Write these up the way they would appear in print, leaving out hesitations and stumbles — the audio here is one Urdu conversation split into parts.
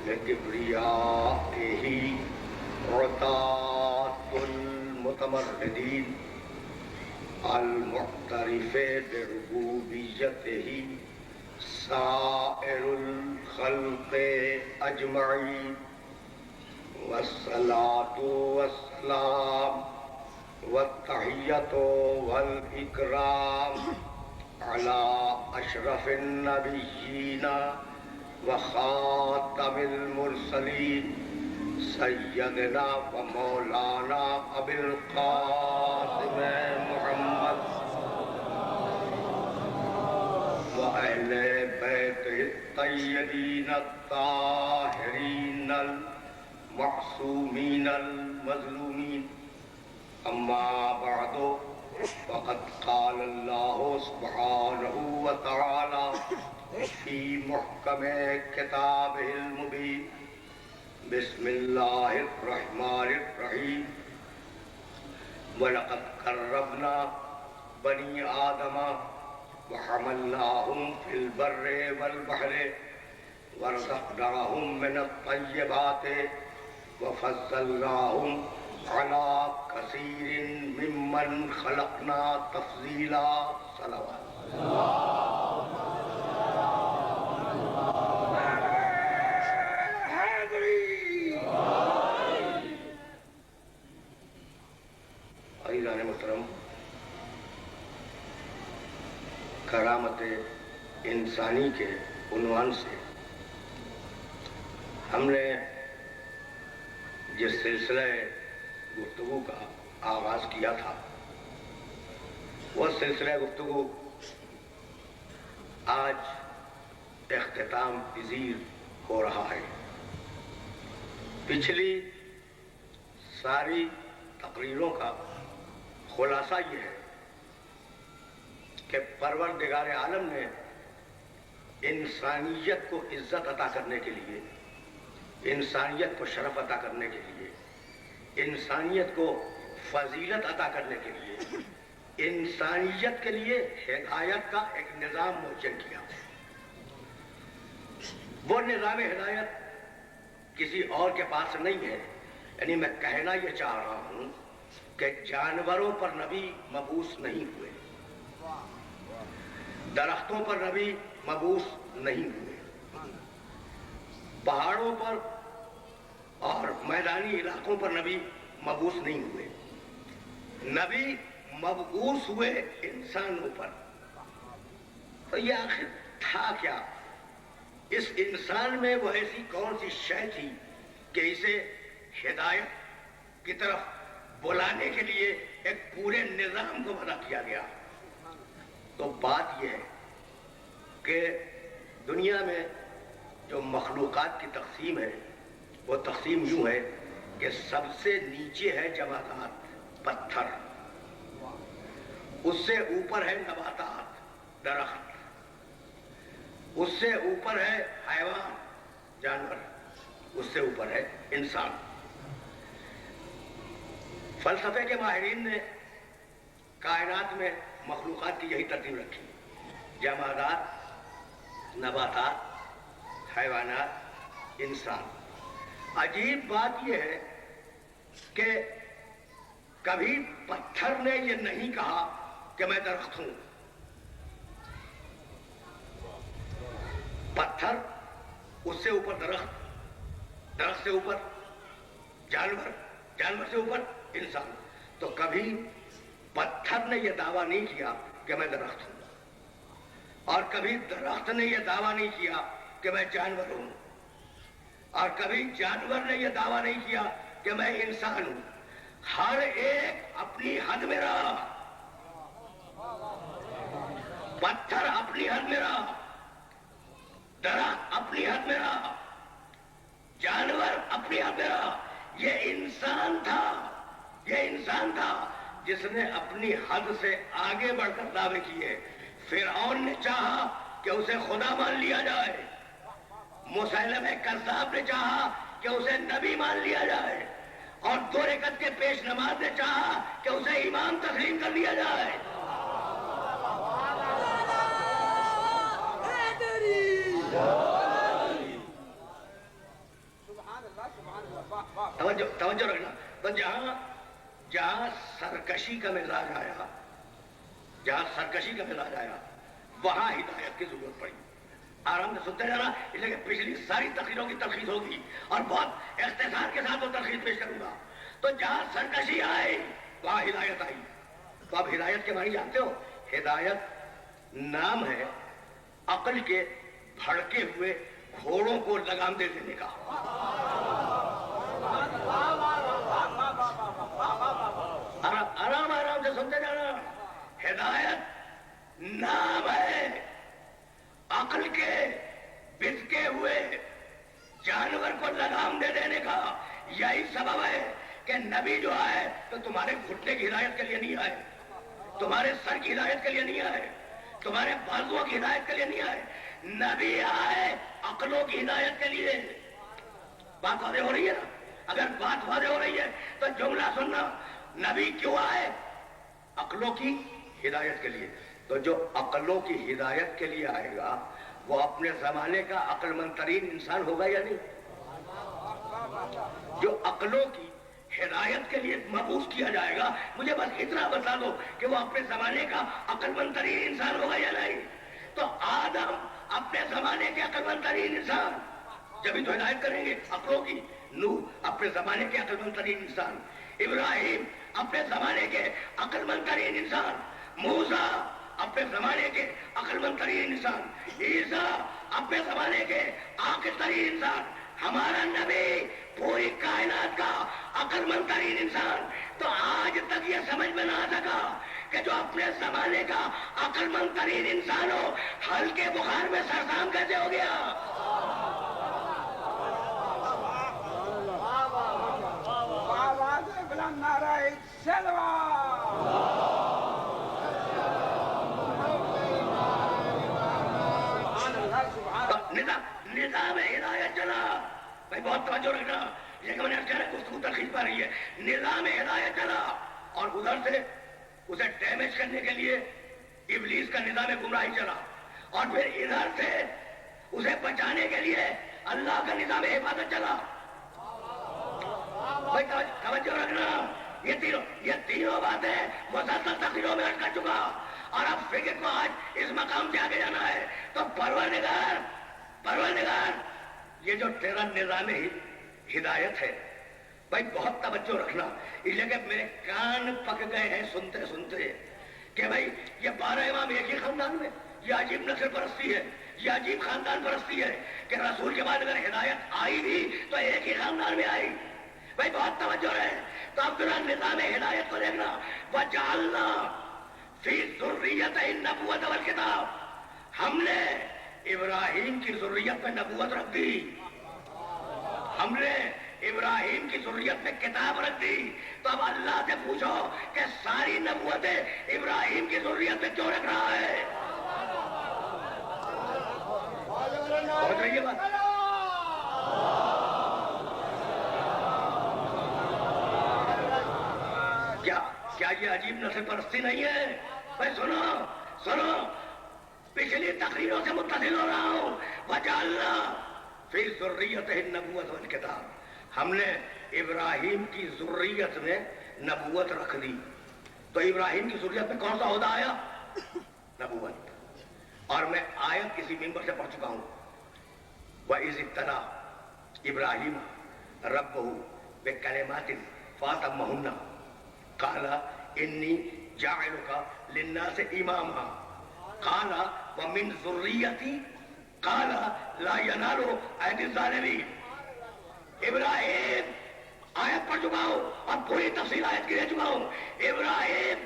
لكبريائه عتاة المتمردين المعترف بربوبيته سائر الخلق أجمعين والصلاة والسلام والتحية والإكرام على أشرف النبيين وخاتم المرسلين سيدنا ومولانا أبي القاسم محمد وأهل بيته الطيبين الطاهرين المعصومين المظلومين. أما بعد فقد قال الله سبحانه وتعالى في محكم كتابه المبين بسم الله الرحمن الرحيم وَلَقَدْ كَرَّمْنَا بَنِي آدَمَ وَحَمَلْنَاهُمْ فِي الْبَرِّ وَالْبَحْرِ وَرَزَقْنَاهُمْ مِنَ الطَّيِّبَاتِ وَفَضَّلْنَاهُمْ عَلَى كَثِيرٍ مِّمَّنْ خَلَقْنَا تَفْضِيلًا. صلوات. عزیزان محترم، کرامت انسانی کے عنوان سے ہم نے جس سلسلہ گفتگو کا آغاز کیا تھا وہ سلسلہ گفتگو آج اختتام پذیر ہو رہا ہے. پچھلی ساری تقریروں کا خلاصہ یہ ہے کہ پروردگار عالم نے انسانیت کو عزت عطا کرنے کے لیے، انسانیت کو شرف عطا کرنے کے لیے، انسانیت کو فضیلت عطا کرنے کے لیے، انسانیت کے لیے ہدایت کا ایک نظام معین کیا. وہ نظام ہدایت کسی اور کے پاس نہیں ہے. یعنی میں کہنا یہ چاہ رہا ہوں کہ جانوروں پر نبی مبعوث نہیں ہوئے، درختوں پر نبی مبعوث نہیں ہوئے، پہاڑوں پر اور میدانی علاقوں پر نبی مبعوث نہیں ہوئے. نبی مبعوث ہوئے انسانوں پر. تو یہ آخر تھا کیا؟ اس انسان میں وہ ایسی کون سی شے تھی کہ اسے ہدایت کی طرف بلانے کے لیے ایک پورے نظام کو وضع کیا گیا؟ تو بات یہ ہے کہ دنیا میں جو مخلوقات کی تقسیم ہے وہ تقسیم یوں ہے کہ سب سے نیچے ہے جمادات، پتھر، اس سے اوپر ہے نباتات، درخت، اس سے اوپر ہے حیوان، جانور، اس سے اوپر ہے انسان. فلسفے کے ماہرین نے کائنات میں مخلوقات کی یہی ترتیب رکھی: جمادات، نباتات، حیوانات، انسان. عجیب بات یہ ہے کہ کبھی پتھر نے یہ نہیں کہا کہ میں درخت ہوں. پتھر، اس سے اوپر درخت، درخت سے اوپر جانور، جانور سے اوپر انسان. تو کبھی پتھر نے یہ دعویٰ نہیں کیا کہ میں درخت ہوں، اور کبھی درخت نے یہ دعویٰ نہیں کیا کہ میں جانور ہوں، اور کبھی جانور نے یہ دعویٰ نہیں کیا کہ میں انسان ہوں. ہر ایک اپنی حد میں رہا. پتھر اپنی حد میں رہا، درخت اپنی حد میں رہا، جانور اپنی حد میں رہا. یہ انسان تھا، یہ انسان تھا جس نے اپنی حد سے آگے بڑھ کر دعوے کیے. فرعون نے چاہا کہ اسے خدا مان لیا جائے، مسیلمہ کذاب نے چاہا کہ اسے نبی مان لیا جائے، اور 2 رکعت کے پیش نماز نے چاہا کہ اسے امام تسلیم کر لیا جائے. توجہ رکھنا. تو جہاں سرکشی کا مزاج آیا, وہاں ہدایت کی ضرورت پڑی. آرام سے سنتے جانا, اس لیے کہ پچھلی ساری تقریروں کی تلخیص ہوگی اور بہت اختصار کے ساتھ وہ تلخیص پیش کروں گا. تو جہاں سرکشی آئی وہاں ہدایت آئی. تو اب ہدایت کے معنی جانتے ہو؟ ہدایت نام ہے عقل کے بھڑکے ہوئے گھوڑوں کو لگام دے دینے کا. آرام سے سنتے جانا. ہدایت نام ہے عقل کے بھڑکے ہوئے جانور کو لگام دے دینے کا. یہی سبب ہے کہ نبی جو آئے تو تمہارے گھٹنے کی ہدایت کے لیے نہیں آئے, تمہارے سر کی ہدایت کے لیے نہیں آئے, تمہارے بازوؤں کی ہدایت کے لیے نہیں آئے. نبی آئے عقلوں کی ہدایت کے لیے. بات واضح ہو رہی ہے نا؟ اگر بات واضح ہو رہی ہے تو جملہ سننا. نبی کیوں آئے؟ عقلوں کی ہدایت کے لیے. تو جو عقلوں کی ہدایت کے لیے آئے گا وہ اپنے زمانے کا عقل مند ترین انسان ہوگا یا نہیں؟ جو عقلوں کی ہدایت کے لیے مبعوث کیا جائے گا, مجھے بس اتنا بتا دو کہ وہ اپنے زمانے کا عقل مند ترین انسان ہوگا یا نہیں؟ تو آدم اپنے زمانے کے عقل مند ترین انسان, جبھی تو ہدایت کریں گے عقلوں کی. نوح اپنے زمانے کے عقل مند ترین انسان, ابراہیم اپنے زمانے کے عقل مند ترین انسان, موسیٰ اپنے زمانے کے عقل مند ترین انسان, عیسیٰ اپنے زمانے کے عاقل ترین انسان, ہمارا نبی پوری کائنات کا عقل مند ترین انسان. تو آج تک یہ سمجھ میں نہ آ سکا کہ جو اپنے زمانے کا عقل مند ترین انسان ہو ہلکے بخار میں سرسام کیسے ہو گیا؟ نظام ہدایت چلا. بھائی بہت توجہ رکھنا, لیکن میں نے کہا گفتگو تلخیص پا رہی ہے. نظام ہدایت چلا اور ادھر سے اسے ڈیمیج کرنے کے لیے ابلیس کا نظام گمراہی چلا, اور پھر ادھر سے اسے بچانے کے لیے اللہ کا نظام حفاظت چلا. بھائی توجہ رکھنا, یہ تینوں باتیں مسلسل تقریروں میں عرض کر چکا, اور اب فکر کو آج اس مقام سے آگے جانا ہے. تو پروردگار یہ جو تیرا نظام ہدایت ہے, بھائی بہت توجہ رکھنا, اس لیے کہ میرے کان پک گئے ہیں سنتے سنتے کہ بھائی یہ 12 امام ایک ہی خاندان میں, یہ عجیب نسل پرستی ہے, یہ عجیب خاندان پرستی ہے کہ رسول کے بعد اگر ہدایت آئی بھی تو ایک ہی خاندان میں آئی. بھائی بہت توجہ رہے. تو اب ذرا نظام ہدایت کو دیکھنا. وَجَعَلْنَا فِي ذُرِّيَّتِهِ النَّبُوَّةَ وَالْكِتَابَ, ہم نے ابراہیم کی ذریت میں نبوت رکھ دی, ہم نے ابراہیم کی ذریت میں کتاب رکھ دی. تو اب اللہ سے پوچھو کہ ساری نبوتیں ابراہیم کی ذریت میں کیوں رکھ رہا ہے؟ سمجھ رہی ہے بات؟ کیا یہ عجیب نسل پرستی نہیں ہے؟ بھائی سنو, پچھلی تقریروں سے متصل ہو رہا ہوں. وَجَعَلْنَا فِي ذُرِّيَّتِهِ النَّبُوَّةَ وَالْكِتَابَ, ہم نے ابراہیم کی ذریت میں نبوت رکھ دی. تو ابراہیم کی ذریت میں کون سا عہدہ آیا؟ نبوت. اور میں آیت کسی منبر سے پڑھ چکا ہوں. وَإِذِ ابْتَلَىٰ إِبْرَاهِيمَ رَبُّهُ بِكَلِمَاتٍ فَأَتَمَّهُنَّ قال انی جاعلک للناس اماما قال ومن ذریتی قال لا ینال ایدی الظالمین. ابراہیم آیت پڑھ چکا ہوں اور پوری تفصیل آیت کی دے چکا ہوں. ابراہیم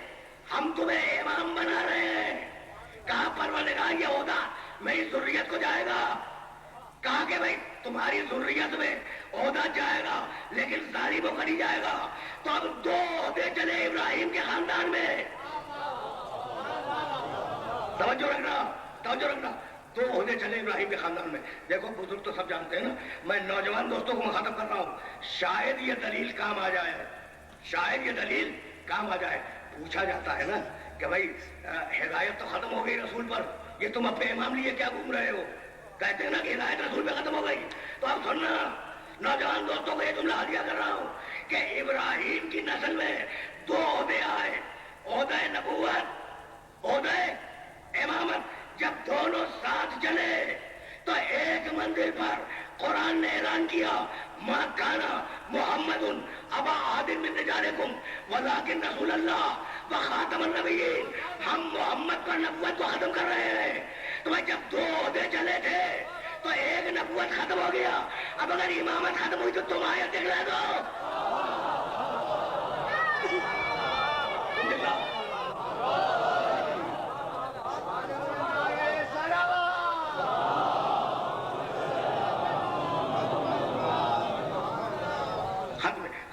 ہم تمہیں امام بنا رہے ہیں. کہا پروردگار یہ عہدہ میری ذریت کو جائے گا. کہا کہ بھائی تمہاری ذریت میں عہدہ جائے گا لیکن ظالموں کا نہیں جائے گا. تو اب 2 عہدے چلے ابراہیم کے خاندان میں. توجہ رکھنا, 2 عہدے چلے ابراہیم کے خاندان میں. دیکھو بزرگ تو سب جانتے ہیں نا, میں نوجوان دوستوں کو مخاطب کر رہا ہوں. شاید یہ دلیل کام آ جائے. پوچھا جاتا ہے نا کہ بھائی ہدایت تو ختم ہو گئی رسول پر, یہ تم اپنے امام لیے کیا گھوم رہے ہو؟ کہتے ہیں نا کہ ہدایت رسول پہ ختم ہو گئی. تو اب سننا, نوجوان دوستوں کو یہ جملہ ہدیہ کر رہا ہوں کہ ابراہیم کی نسل میں دو عہدے آئے، عہدہ نبوت، عہدہ امامت۔ جب دونوں ساتھ چلے تو ایک منزل پر قرآن نے اعلان کیا ما کانا محمد ابا احد من رجالکم ولکن رسول اللہ وخاتم النبیین۔ ہم محمد پر نبوت کو ختم کر رہے ہیں۔ تو بھائی جب دو عہدے چلے تھے تو ایک نبوت ختم ہو گیا، اب اگر امامت ختم ہوئی تو تم آیت دکھلا دو۔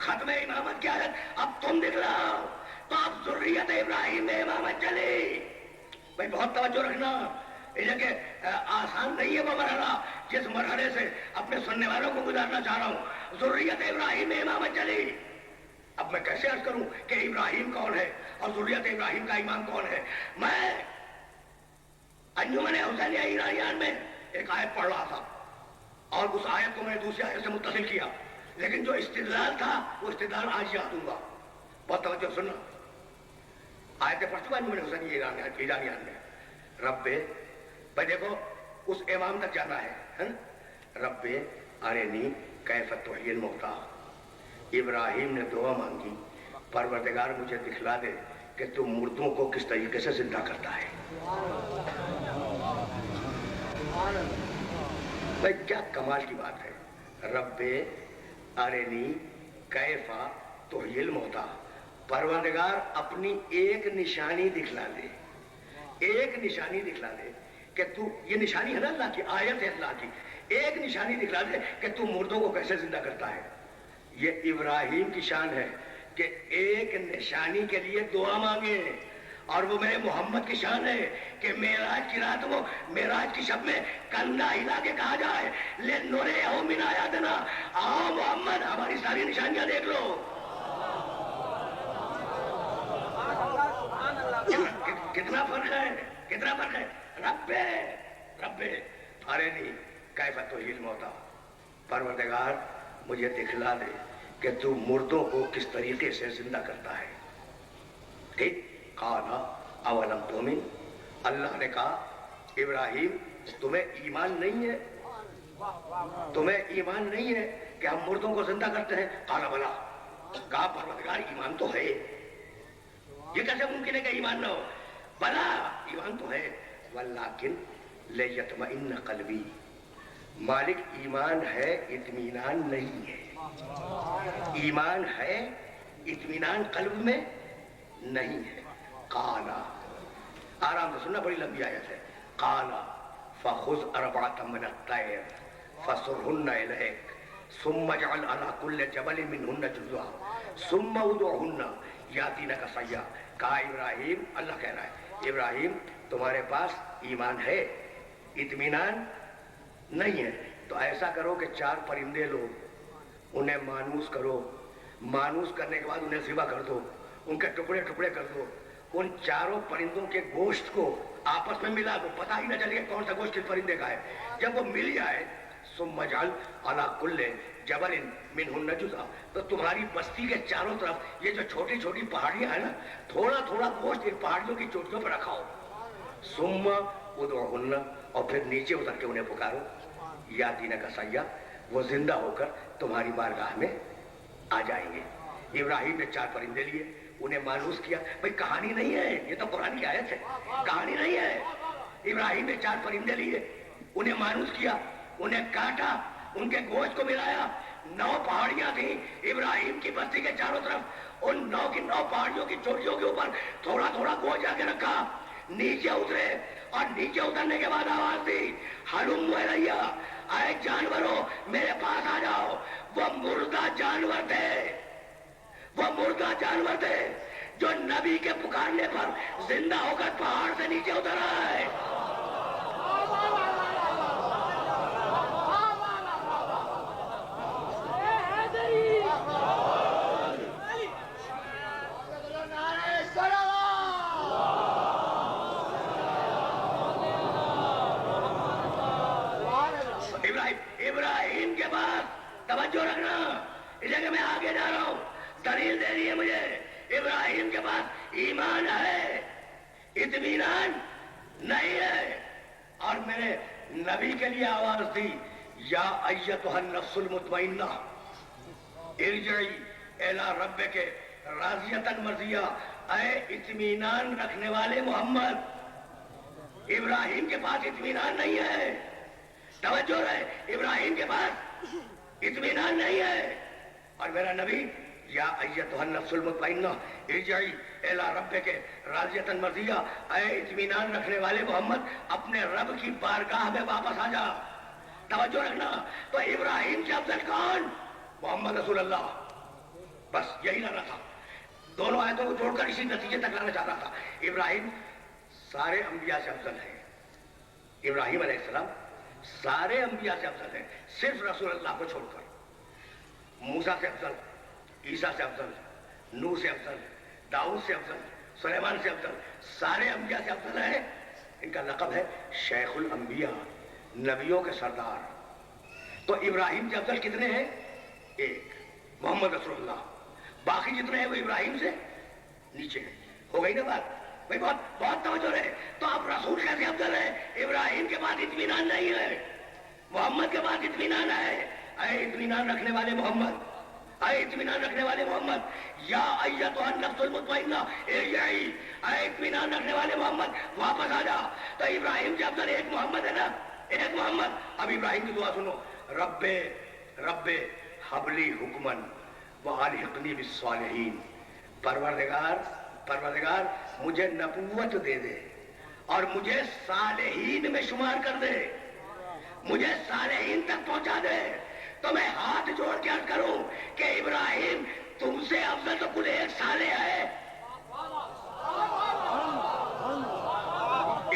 ختم امامت کیا ہے؟ اب تم دکھلاؤ۔ تو اب ذریت ابراہیم میں امامت چلی۔ بھائی بہت توجہ رکھنا، کہ آسان نہیں ہے وہ مرحلہ جس مرحلے سے اپنے سننے والوں کو گزارنا چاہ رہا ہوں۔ ذریت ابراہیم میں امامت چلی۔ اب میں کیسے عرض کروں کہ ابراہیم کون ہے اور ذریت ابراہیم کا امام کون ہے؟ میں انجمن حسینیہ ایرانیان میں ایک آیت پڑھ رہا تھا اور اس آیت کو میں نے دوسری آیت سے متصل کیا، لیکن جو استدلال تھا وہ استدلال آج یاد دوں گا۔ بہت توجہ سننا، آیتیں پڑھ چکا انجمن حسینیہ ایرانیان میں۔ رب، بھائی دیکھو اس امام تک جانا ہے۔ رب ارنی کیف تحیی الموتیٰ، ابراہیم نے دعا مانگی پروردگار مجھے دکھلا دے کہ تو مردوں کو کس طریقے سے زندہ کرتا ہے۔ بھائی کیا کمال کی بات ہے۔ رب ارنی کیف تحیی الموتیٰ، پروردگار اپنی ایک نشانی دکھلا دے، ایک نشانی دکھلا دے کہ تو، یہ نشانی ہے نا اللہ کی، آیت ہے اللہ کی، ایک نشانی دکھلا دے کہ تو مردوں کو کیسے زندہ کرتا ہے۔ یہ ابراہیم کی شان ہے کہ ایک نشانی کے لیے دعا مانگے، اور وہ میرے محمد کی شان ہے کہ معراج کی رات، وہ معراج کی شب میں کندھا ہلا کے کہا جائے لِنُرِيَهُ مِنْ آیاتِنَا، آؤ محمد ہماری ساری نشانیاں دیکھ لو۔ کتنا فرق ہے، کتنا فرق ہے۔ رب ارنی کیف تحیی الموتیٰ، پروردگار مجھے دکھلا دے کہ تو مردوں کو کس طریقے سے زندہ کرتا ہے۔ ٹھیک، قال اولم تؤمن، اللہ نے کہا ابراہیم تمہیں ایمان نہیں ہے، تمہیں ایمان نہیں ہے کہ ہم مردوں کو زندہ کرتے ہیں؟ قال بلا، کہا پروردگار ایمان تو ہے۔ یہ کیسے ممکن ہے کہ ایمان نہ ہو؟ بلا ایمان تو ہے، ولیکن لیطمئن قلبی، مالک ایمان ہے اطمینان نہیں ہے، ایمان ہے اطمینان قلب میں نہیں ہے۔ قالا، آرام سے سننا، بڑی لمبی آیت ہے۔ قالا فخذ اربعۃ من الطیر فصرهن الیک ثم اجعل علی کل جبل منہن جزءا ثم ادعهن یاتینک سعیا۔ کہا ابراہیم، اللہ کہہ رہا ہے ابراہیم تمہارے پاس ایمان ہے، اطمینان نہیں ہے، تو ایسا کرو کہ 4 پرندے لو، انہیں مانوس کرو، مانوس کرنے کے بعد انہیں ذبح کر دو، ان کے ٹکڑے ٹکڑے کر دو، ان 4 پرندوں کے گوشت کو آپس میں ملا دو، پتہ ہی نہ چلے کون سا گوشت کس پرندے کا ہے۔ جب وہ مل جائے ثم اجعل علی کل جبل منہن جزءا، تو تمہاری بستی کے چاروں طرف یہ جو چھوٹی چھوٹی پہاڑیاں ہیں نا، تھوڑا تھوڑا گوشت ان پہاڑیوں کی چوٹیوں پر رکھاؤ، ثم ادعوہن، اور پھر نیچے اتر کے انہیں پکارو، یاتینک سعیا، وہ زندہ ہو کر تمہاری بارگاہ میں آ جائیں گے۔ ابراہیم نے 4 پرندے لیے، انہیں مانوس کیا۔ بھئی کہانی نہیں ہے، یہ تو قرآن کی آیت ہے، کہانی نہیں ہے۔ ابراہیم نے 4 پرندے لیے، انہیں مانوس کیا، انہیں کاٹا، ان کے گوشت کو ملایا۔ 9 پہاڑیاں تھیں ابراہیم کی بستی کے چاروں طرف، ان 9 کی 9 پہاڑیوں کی چوٹیوں کے اوپر تھوڑا تھوڑا گوشت جا کے رکھا، نیچے اترے، اور نیچے اترنے کے بعد آواز دی ہلم الیہ، اے جانوروں میرے پاس آ جاؤ۔ وہ مردہ جانور تھے، وہ مردہ جانور تھے جو نبی کے پکارنے پر زندہ ہو کر پہاڑ سے نیچے اتر آئے۔ ابراہیم کے بعد توجہ ہے کہ میں آگے جا رہا ہوں، دلیل دے رہی ہے مجھے ابراہیم کے پاس ایمان ہے، اطمینان نہیں ہے. اور میرے نبی کے لیے آواز دی، یا ایتھا النفس المطمئنہ ارجعی الی ربک راضیۃ مرضیہ. اے اطمینان رکھنے والے محمد، ابراہیم کے پاس اطمینان نہیں ہے. توجہ رہے، ابراہیم کے پاس اطمینان نہیں ہے. اور میرا نبی، یا ایتھا النفس المطمئنہ ارجعی الی ربک راضیۃ مرضیہ. اے اطمینان رکھنے والے محمد، اپنے رب کی بارگاہ میں واپس آ جا. توجہ رکھنا. تو ابراہیم سے افضل کون؟ محمد رسول اللہ. بس یہی لانا تھا. دونوں آیتوں کو جوڑ کر اسی نتیجے تک لانا چاہ رہا تھا. ابراہیم سارے انبیاء سے افضل ہے. ابراہیم علیہ السلام سارے انبیاء سے افضل ہے، صرف رسول اللہ کو چھوڑ کر. موسیٰ سے افضل، عیسیٰ سے افضل، نوح سے افضل، داؤد سے افضل، سلیمان سے افضل، سارے انبیاء سے افضل ہے. ان کا لقب ہے شیخ الانبیاء، نبیوں کے سردار. تو ابراہیم سے افضل کتنے ہیں؟ ایک، محمد رسول اللہ. باقی جتنے ہیں وہ ابراہیم سے نیچے ہیں. ہو گئی نا بات بھائی؟ بہت بہت توجہ رہے. تو اب رسول کیسے افضل ہے؟ ابراہیم کے بعد اطمینان نہیں ہے، محمد کے بعد اطمینان ہے. اے اطمینان رکھنے والے محمد، اے اطمینان رکھنے والے محمد، یا ایتھا النفس المطمئنہ ارجعی. اے اطمینان رکھنے والے محمد، واپس آ جا. تو ابراہیم سے افضل ایک محمد ہے نا، ایک محمد. اب ابراہیم کی دعا سنو، رب حبلی حکمن والحقنی بالصالحین. پروردگار مجھے نبوت دے دے اور مجھے صالحین میں شمار کر دے، مجھے صالحین تک پہنچا دے. تو میں ہاتھ جوڑ کے عرض کروں کہ ابراہیم تم سے افضل تو کل ایک صالح ہے.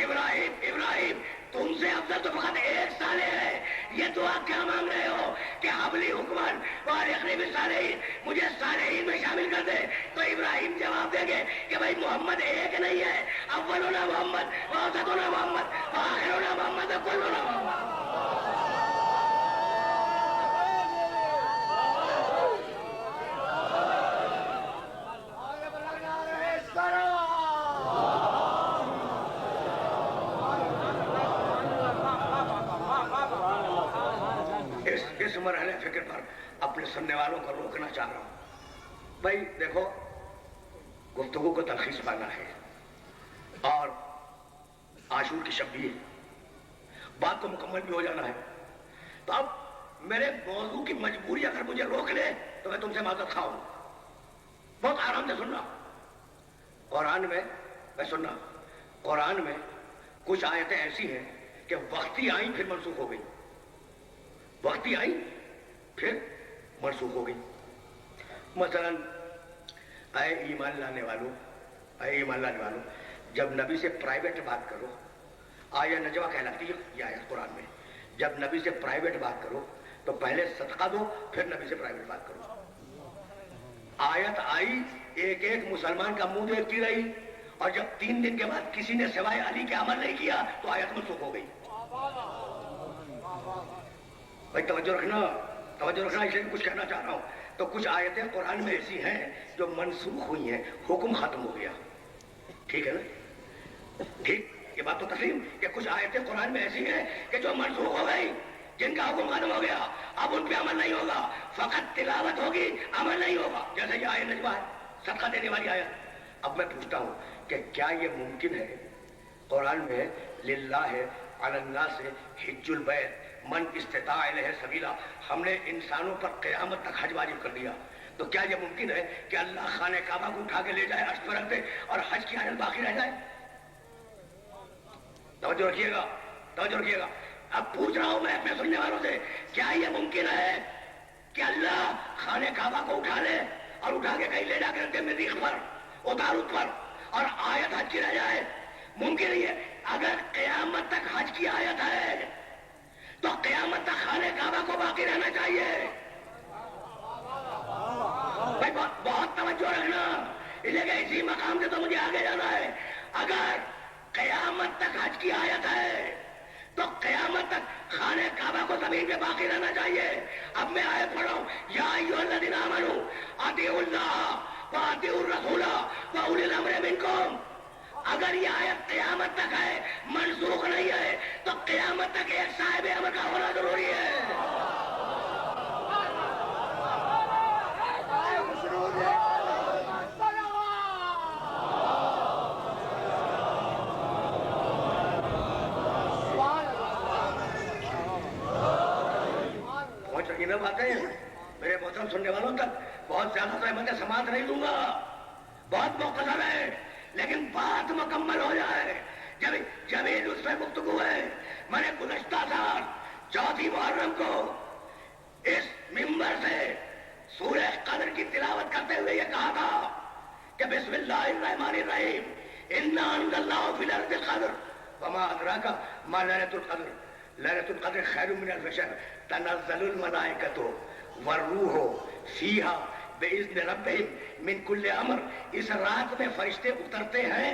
ابراہیم تم سے افضل تو فقط ایک صالح ہے. یہ دعا کیا مانگ رہے ہو کہ حبلی حکمن والحقنی بالصالحین، مجھے صالحین میں شامل کر دے. تو ابراہیم جواب دیں گے کہ بھائی محمد ایک نہیں ہے، اولنا محمد واوسطنا محمد وآخرنا محمد وکلنا محمد. اس مرحلے فکر پر اپنے سننے والوں کو روکنا چاہ رہا ہوں. بھائی دیکھو، گفتگو کو تلخیص پانا ہے اور عاشور کی شب بھی ہے، بات کو مکمل بھی ہو جانا ہے. تو اب میرے موضوع کی مجبوری اگر مجھے روک لے تو میں تم سے معذرت خواہ ہوں. بہت آرام سے سننا. قرآن میں کچھ آیتیں ایسی ہیں کہ وقتی آئیں پھر منسوخ ہو گئی، وقتی آئیں پھر منسوخ ہو گئی. مثلا اے ایمان لانے والوں، جب نبی سے پرائیویٹ بات کرو، آیا نجوہ کہلاتی ہے یہ آیت قرآن میں. جب نبی سے پرائیویٹ بات کرو تو پہلے صدقہ دو، پھر نبی سے پرائیویٹ بات کرو. آیت آئی، ایک ایک مسلمان کا منہ دیکھتی رہی، اور جب 3 دن کے بعد کسی نے سوائے علی کے عمل نہیں کیا تو آیت منسوخ ہو گئی. بھائی توجہ رکھنا، اس لیے کچھ کہنا چاہ رہا ہوں. تو کچھ آیتیں قرآن میں ایسی ہیں جو منسوخ ہوئی ہیں، حکم ختم ہو گیا. ٹھیک ہے نا؟ ٹھیک، یہ بات تو تسلیم کہ کچھ آیتیں قرآن میں ایسی ہیں کہ جو منسوخ ہو گئی، جن کا حکم ختم ہو گیا، اب ان پہ عمل نہیں ہوگا، فقط تلاوت ہوگی، عمل نہیں ہوگا. جیسے یہ آیت نجوہ ہے، صدقہ دینے والی آیت. اب میں پوچھتا ہوں کہ کیا یہ ممکن ہے قرآن میں للہ علی الناس حج البیت من استطاع الیہ سبیلا، ہم نے انسانوں پر قیامت تک حج واجب کر دیا، تو کیا یہ ممکن ہے کہ اللہ خانہ کعبہ کو اٹھا کے لے جائے عرش پر رکھ دے اور حج کی آیت باقی رہ جائے؟ توجہ رکھیے گا. اب پوچھ رہا ہوں میں اپنے سننے والوں سے، کیا یہ ممکن ہے کہ اللہ خانہ کعبہ کو اٹھا لے اور اٹھا کے کہیں لے جا کے رکھ دے مریخ پر، اتارود پر، اور آیت حج کی رہ جائے؟ ممکن ہی ہے. اگر قیامت تک حج کی آیت ہے تو قیامت تک خانہ کعبہ کو باقی رہنا چاہیے. بھائی بہت توجہ رکھنا، اس لیے کہ اسی مقام سے تو مجھے آگے جانا ہے. اگر قیامت تک حج کی آیت ہے تو قیامت قیامت تک خانہ کعبہ کو زمین پہ باقی رہنا چاہیے. اب میں آئے پڑھو یا ایھا الذین آمنوا اطیعوا اللہ واطیعوا الرسول واولی الامر منکم. اگر یہ آیت قیامت تک ہے منسوخ نہیں ہے تو قیامت تک ایک صاحب امر کا ہونا ضروری ہے. پہنچ رہی نا باتیں میرے محترم سننے والوں تک. بہت زیادہ زحمت سماعت نہیں دوں گا, بہت مختصر ہے لیکن بات مکمل ہو جائے. جب اس میں گفتگو ہے, میں نے گزشتہ سال 4 محرم کو اس ممبر سے سورہ قدر کی تلاوت کرتے ہوئے یہ کہا تھا کہ بسم اللہ الرحمن الرحیم انا انزلناہ فی الارض القدر وما ادراک ما لیلۃ القدر لیلۃ القدر خیر من الف شہر تنزل الملائکۃ والروح فیہا باذن ربہم من کل امر. اس رات میں فرشتے اترتے ہیں,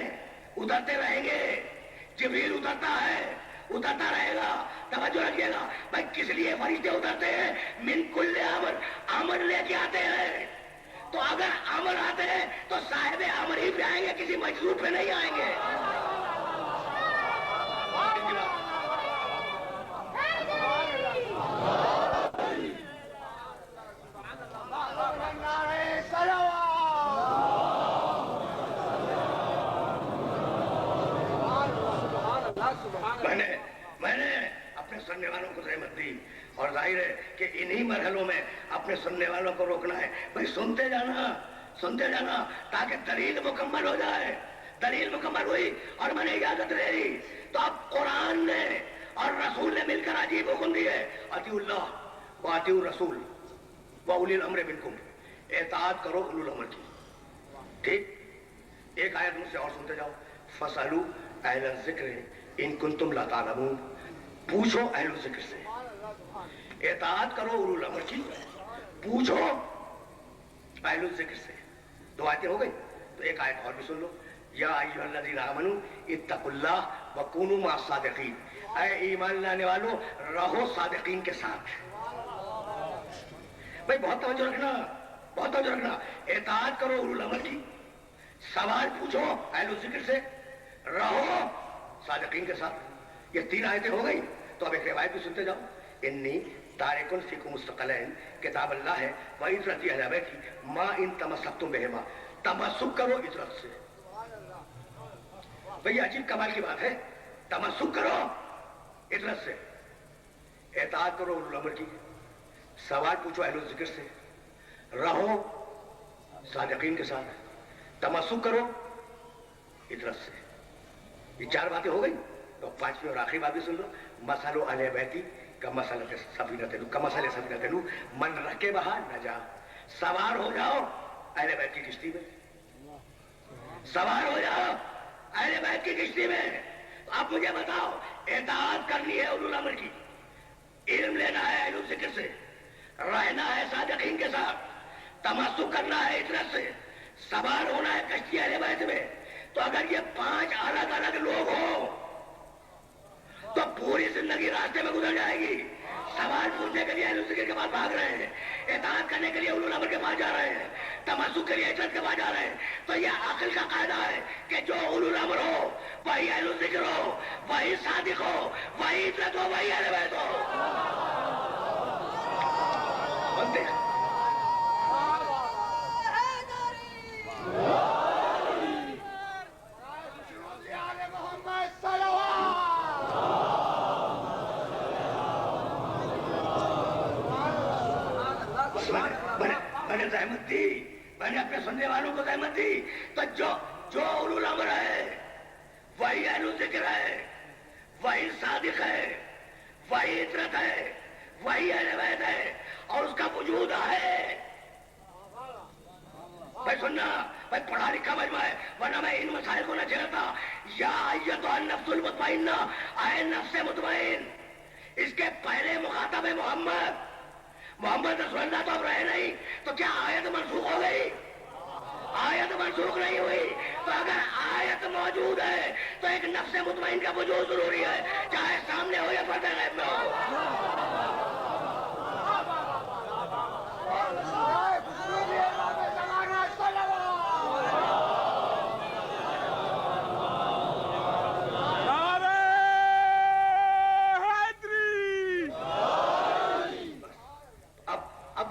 اترتے رہیں گے. جبریل اترتا ہے, اترتا رہے گا. توجہ رکھیے گا بھائی, کس لیے فرشتے اترتے ہیں؟ من کل امر, امر لے کے آتے ہیں. تو اگر امر آتے ہیں تو صاحب امر ہی پہ آئیں گے, کسی مجذوب پہ نہیں آئیں گے. میں نے اپنے سننے والوں کو زحمت دی اور ظاہر ہے کہ انہی مرحلوں میں اپنے سننے والوں کو روکنا ہے. بھائی سنتے جانا تاکہ دلیل مکمل ہو جائے. دلیل مکمل ہوئی اور میں نے اجازت لے لی تو اب قرآن نے اور رسول نے مل کر عجیب حکم دی ہے, اطیعوا اللہ واطیعوا الرسول واولی الامر منکم. اطاعت کرو اولو الامر کی. ٹھیک, ایک آیت مجھ سے اور سنتے جاؤ. فاسألوا اہل الذکر ان کنتم لا تعلمون. پوچھو اہل الذکر سے. اطاعت کرو اولو الامر کی, پوچھو اہل الذکر سے. 2 آیتیں ہو گئی, تو ایک آیت اور بھی سن لو. یا ایھا الذین آمنوا اتقوا اللہ وکونوا مع الصادقین. اے ایمان لانے والو رہو صادقین کے ساتھ. بھائی بہت توجہ رکھنا, بہت توجہ رکھنا. اطاعت کرو اولو الامر کی, سوال پوچھو اہل الذکر سے, رہو صادقین کے ساتھ. یہ 3 آیتیں ہو گئی. تو اب ایک روایت بھی سنتے جاؤ. انی تارکن فیکم مستقلین, کتاب اللہ ہے وعطرتی اہل بیتی ما ان تمسکتم بہما. تمسک کرو عطرت سے. بھئی عجیب کمال کی بات ہے, تمسک کرو عطرت سے. اطاعت کرو اولو الامر کی, سوال پوچھو اہل الذکر سے, رہو صادقین کے ساتھ, تمسک کرو عطرت سے. یہ 4 باتیں ہو گئی. تو 5ویں اور آخری بات بھی سن لو. مثل اہل بیتی کمثل سفینۃ نوح من رکبھا نجا. سوار ہو جاؤ اہل بیت کی کشتی میں, سوار ہو جاؤ اہل بیت کی کشتی میں. آپ مجھے بتاؤ, اطاعت کرنی ہے اولو الامر کی, علم لینا ہے اہل الذکر سے, رہنا ہے صادقین کے ساتھ, تمسک کرنا ہے عطرت سے, سوار ہونا ہے کشتی اہل بیت میں. تو اگر یہ 5 الگ الگ لوگ ہوں تو پوری زندگی راستے میں گزر جائے گی. سوال پوچھنے کے لیے اہل الذکر کے پاس بھاگ رہے ہیں, اطاعت کرنے کے لیے اولو الامر کے پاس جا رہے ہیں, تمسک کے لیے عطرت کے پاس جا رہے ہیں. تو یہ عقل کا قاعدہ ہے کہ جو اولو الامر ہو وہی اہل الذکر ہو, وہی صادق ہو, وہی عطرت ہو, وہی اہل بیت ہو. بنتے ہیں میں نے زحمت دی, میں نے اپنے سننے والوں کو زحمت دی. تو جو اولو الامر ہے وہی اہل الذکر ہے, وہی صادق ہے, وہی عطرت ہے, وہی اہل بیت ہے, اور اس کا وجود ہے. بھائی سننا, بھائی پڑھا لکھا مجمع ہے, ورنہ میں ان مسائل کو نہ چھیڑتا. یا ایھا النفس المطمئنہ, اے نفس مطمئن. اس کے پہلے مخاطب ہے محمد رسول اللہ. تو اب رہے نہیں, تو کیا آیت منسوخ ہو گئی؟ آیت منسوخ نہیں ہوئی. تو اگر آیت موجود ہے تو ایک نفس مطمئن کا وجود ضروری ہے, چاہے سامنے ہو یا پردے غیب میں ہو.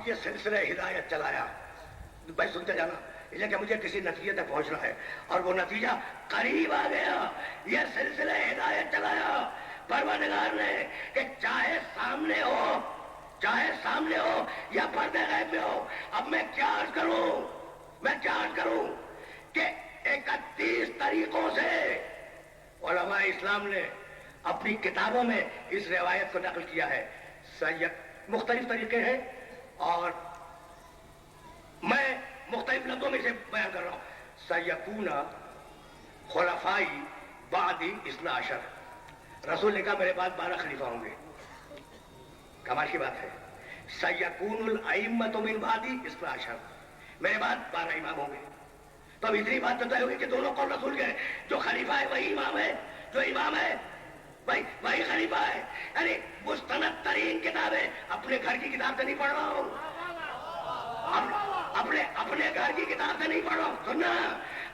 یہ سلسلہ ہدایت چلایا. بھائی سنتے جانا، اس لیے کہ مجھے کسی نتیجے تک پہنچنا ہے اور وہ نتیجہ قریب آ گیا. یہ سلسلہ ہدایت چلایا پروردگار نے کہ چاہے سامنے ہو یا پردے غیب میں ہو. اب میں کیا عرض کروں کہ 31 طریقوں سے علماء اسلام نے اپنی کتابوں میں اس روایت کو نقل کیا ہے. مختلف طریقے ہیں اور میں مختلف لفظوں میں سے بیان کر رہا ہوں. سیکون خلفائی بعدی 12. رسول نے کہا میرے بعد 12 خلیفہ ہوں گے. کمال کی بات ہے. سیکون الائمۃ من بعدی 12. میرے بعد 12 امام ہوں گے. تو اب اتنی بات بتائی ہوگی کہ دونوں قول رسول کے جو خلیفہ ہے وہی امام ہے، جو امام ہے وہی خلیفہ ہے. یعنی مستند ترین کتابیں. اپنے گھر کی کتاب سے نہیں پڑھ رہا ہوں، اپنے گھر کی کتاب سے نہیں پڑھ رہا ہوں. سننا،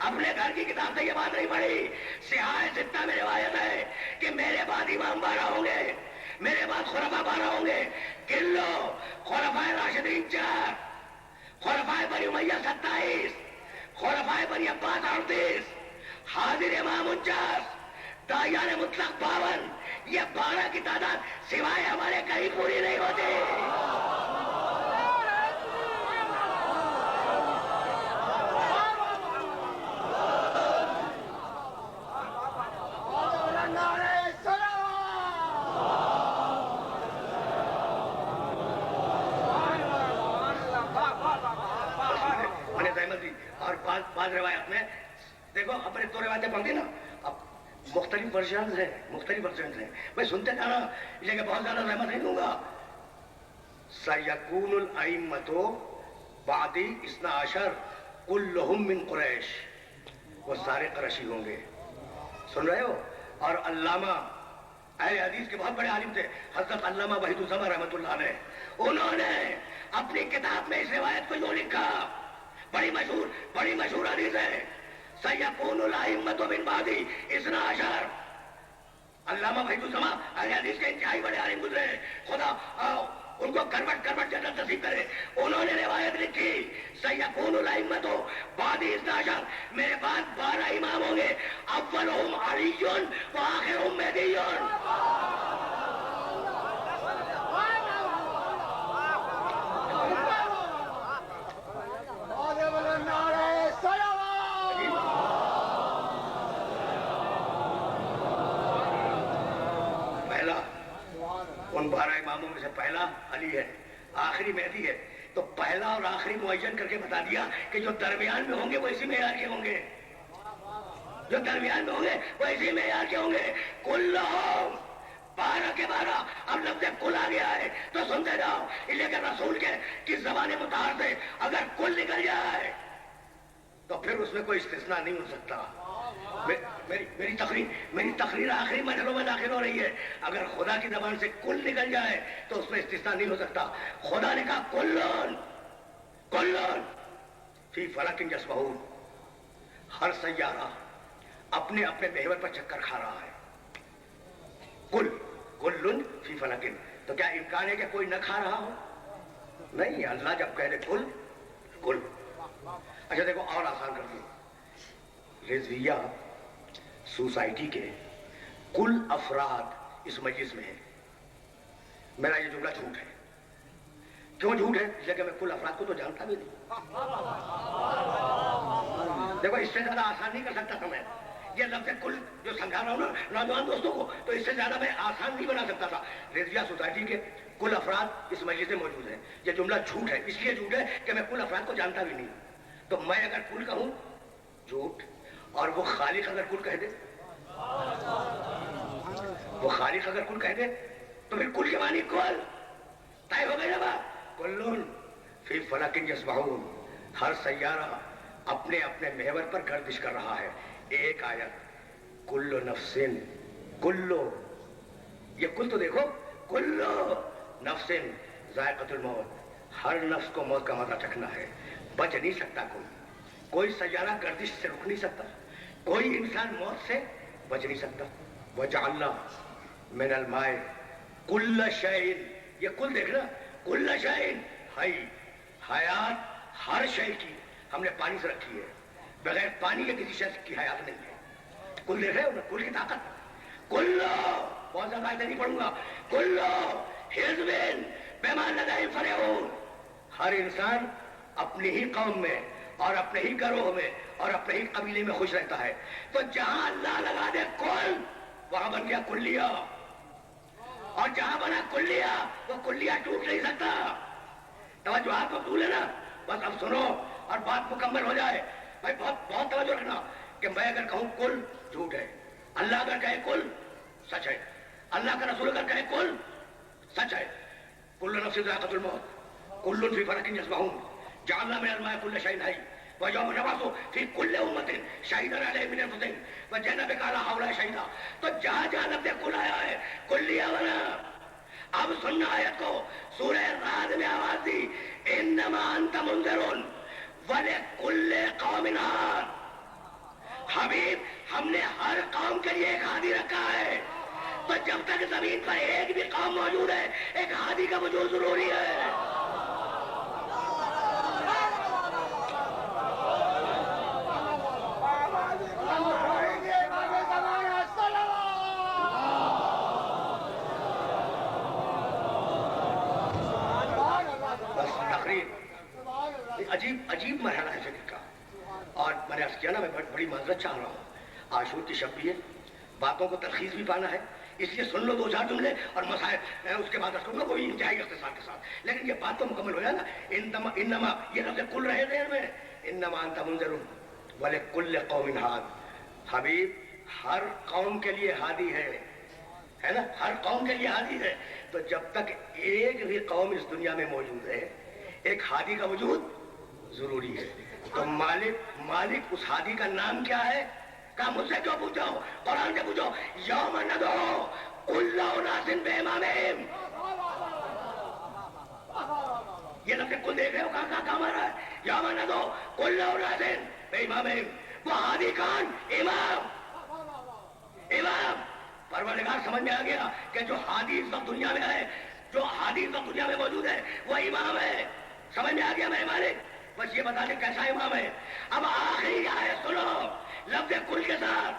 اپنے گھر کی کتاب سے یہ بات نہیں پڑھی. سیاہ ستہ میں روایت ہے کہ میرے بعد امام 12 ہوں گے، میرے بعد خلفاء 12 ہوں گے. کلو خلفاء راشدین 4، خلفاء بنی امیہ 27، خلفاء بنی عباس 38، حاضر امام 49، داعیان مطلق 52. یہ 12 کی تعداد سوائے ہمارے کہیں پوری نہیں ہوتی. اور بعض روایت میں دیکھو اپنے 2 روایتیں پڑھ دی نا، اب مختلف ورژنز ہیں. میں سنتے جانا، اس لیے کہ بہت زیادہ رحمت نہیں دوں گا. سیکون الائمۃ بعدی 12 کلہم من قریش. وہ سارے قریشی ہوں گے. سن رہے ہو؟ اور علامہ اہل حدیث کے بہت بڑے عالم تھے حضرت علامہ وحید الزمان رحمۃ اللہ علیہ. انہوں نے اپنی کتاب میں اس روایت کو یوں لکھا، بڑی مشہور حدیث ہے. سیکون الائمۃ من بعدی 12. علامہ وحید الزمان اہل حدیث کے انتہائی بڑے عالم گزرے، خدا ان کو کروٹ جنت نصیب کرے. انہوں نے روایت لکھی سیکون الائمۃ بعدی 12. میرے بعد 12 امام ہوں گے. اولہم علی وآخرہم مہدی. ان 12 اماموں میں سے پہلا علی ہے، آخری مہدی ہے. تو پہلا اور آخری معین کر کے بتا دیا کہ جو درمیان میں ہوں گے وہ اسی معیار کے ہوں گے. کلہم 12 کے 12. اب لفظ کل آ گیا ہے تو سنتے جاؤ. اس لیے کہ رسول کے کس زبان مطہر سے اگر کل نکل جائے تو پھر اس میں کوئی استثناء نہیں ہو سکتا. میری تقریر آخری مرحلوں میں داخل ہو رہی ہے. اگر خدا کی زبان سے کل نکل جائے تو اس میں استثناء نہیں ہو سکتا. خدا نے کہا کلن فی فلک یسبحون. ہر سیارہ اپنے محور پر چکر کھا رہا ہے. کلن فی فلک. تو کیا امکان ہے کہ کوئی نہ کھا رہا ہو؟ نہیں. اللہ جب کہہ دے کل. اچھا دیکھو اور آسان کر دوں. رضویہ سوسائٹی کے کل افراد اس مجلس میں ہیں. میرا یہ جملہ جھوٹ ہے. کیوں جھوٹ ہے؟ اس لیے کہ میں کل افراد کو تو جانتا بھی نہیں. دیکھو اس سے زیادہ آسان نہیں کر سکتا تھا میں. یہ لفظ کل جو سمجھا رہا ہوں نا نوجوان دوستوں کو، تو اس سے زیادہ میں آسان نہیں بنا سکتا تھا. رضویہ سوسائٹی کے کل افراد اس مجلس میں موجود ہیں. یہ جملہ جھوٹ ہے. اس لیے جھوٹ ہے کہ میں کل افراد کو جانتا بھی نہیں. تو میں اگر کل کہوں جھوٹ، اور وہ خالق اگر کل کہہ دے تو پھر کل کے معنی کل طے ہو گئی. نا کلن فی فلک یسبحون. ہر سیارہ اپنے محور پر گردش کر رہا ہے. ایک آیت کل نفس یہ کل تو دیکھو، کل نفس ذائقۃ الموت. ہر نفس کو موت کا مزہ چکھنا ہے. بچ نہیں سکتا کوئی سیارہ گردش سے رک نہیں سکتا. کوئی انسان موت سے بچ نہیں سکتا. وجعلنا من الماء کل شیء. یہ کل دیکھنا، کل شیء حی. حیات ہر شے کی ہم نے پانی سے رکھی ہے. بغیر پانی کے کسی شے کی حیات نہیں ہے. کل دیکھ رہے ہو نا, کل کی طاقت. کلو, بہت زیادہ آیتیں نہیں پڑھوں گا. کلو حزب بما لدیہم فرحون. ہر انسان اپنی ہی قوم میں اور اپنے ہی گروہ میں اور اپنے ہی قبیلے میں خوش رہتا ہے. تو جہاں اللہ لگا دے کل, وہاں بن گیا کلیہ. اور جہاں بنا کلیہ وہ کلیہ ٹوٹ نہیں سکتا. توجہ آپ کو بھولے نا, بس اب سنو اور بات مکمل ہو جائے. بھائی بہت بہت توجہ رکھنا کہ میں اگر کہوں کل, جھوٹ ہے. اللہ اگر کہے کل, سچ ہے. اللہ کا رسول اگر کہے کل, سچ ہے. کل نفس ذائقۃ الموت کل فی فلک یسبحون جعلنا من الماء کل شیء حی ویوم نبعث فی کل امۃ شہیدا علیہم من انفسہم وجئنا بک علی ہؤلاء شہیدا. تو جہاں جہاں لفظ کل آیا ہے کلیہ بنا. اب سننا آیت کو, سورہ رعد میں آواز دی, انما انت منذر ولکل قوم ہاد. حبیب ہم نے ہر قوم کے لیے ایک ہادی رکھا ہے. تو جب تک زمین پر ایک بھی قوم موجود ہے ایک ہادی کا وجود ضروری ہے. عجیب مرحلہ ہے زندگی کا. اور میں نے عرض کیا نا, میں بڑی معذرت چاہ رہا ہوں. عاشور کی شب بھی ہے, باتوں کو تلخیص بھی پانا ہے, اس لیے سن لو دو چار جملے اور مسائل میں اس کے بعد رکھوں گا کوئی انتہائی اختصار کے ساتھ. لیکن یہ بات تو مکمل ہو جائے نا. انما یہ لفظ کل رہے ذہن میں, انما انت منذر ولکل قوم ہاد. حبیب ہر قوم کے لیے ہادی ہے نا, ہر قوم کے لیے ہادی ہے. تو جب تک ایک بھی قوم اس دنیا میں موجود ہے ایک ہادی کا وجود ضروری ہے. تو مالک اس ہادی کا نام کیا ہے؟ کہا مجھ سے کیوں پوچھو, قرآن سے پوچھو. یوم ندعو کل اناس بامامہم. یہ لفظ کل دیکھ رہے ہو کہاں کہاں مارا ہے. یوم ندعو کل اناس بامامہم. وہ ہادی کون؟ امام. امام. پروردگار سمجھ میں آ گیا کہ جو ہادی اس وقت دنیا میں ہے, جو ہادی اس وقت دنیا میں موجود ہے وہ امام ہے. سمجھ میں آ گیا میرے مالک. بس یہ بتا دیں کیسا امام ہے. اب آخری آیت سنو لفظ کل کے ساتھ.